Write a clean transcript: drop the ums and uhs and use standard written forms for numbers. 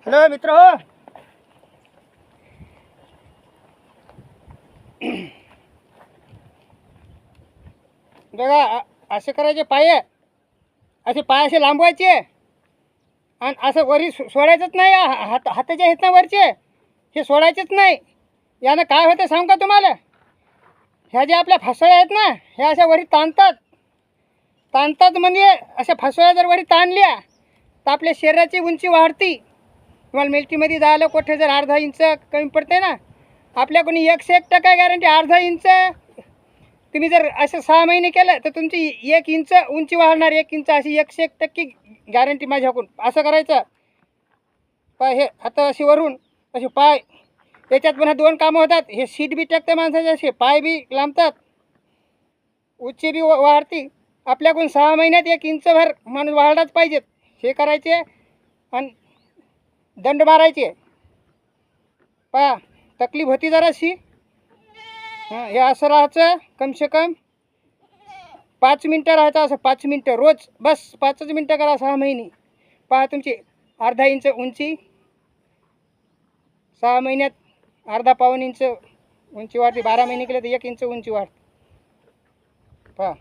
Hello मित्र हो. बघा असे करायचे पाय, असे पाय असे लांबवायचे आणि असं वरी सोडायचंच नाही. हाताचे आहेत ना वरचे, हे सोडायचेच नाही. यानं काय होतं सांगू का तुम्हाला? ह्या ज्या आपल्या फसळ्या आहेत ना, ह्या अशा वरी ताणतात म्हणजे अशा फसळ्या जर वरी ताणल्या तर आपल्या शरीराची उंची वाढती. तुम्हाला मिल्ट्रीमध्ये जायला कुठे जर अर्धा इंच कमी पडते ना, आपल्या कोणी 101% गॅरंटी. अर्धा इंच तुम्ही जर असं 6 महिने केलं तर तुमची 1 इंच उंची वाढणार. 1 इंच अशी 101% गॅरंटी माझ्याकडून. असं करायचं. पाय हे हाता अशी वरून असे पाय, त्याच्यात पुन्हा 2 कामं होतात. हे सीट बी टाकते माणसाचे, असे पाय बी लांबतात, उंची बी वाढती. आपल्याकडून 6 महिन्यात 1 इंचभर माणूस वाढलाच पाहिजेत. हे करायचे आणि दंड मारायचे. पहा तकलीफ होती जराशी. हां, हे असं राहायचं. कमसे कम 5 मिनटं राहायचं. असं 5 मिनटं रोज, बस 5च मिनटं करा 6 महिने. पहा तुमची अर्धा इंच उंची 6 महिन्यात, अर्धा पाऊण इंच उंची वाढते. 12 महिने केले तर 1 इंच उंची वाढते. पहा.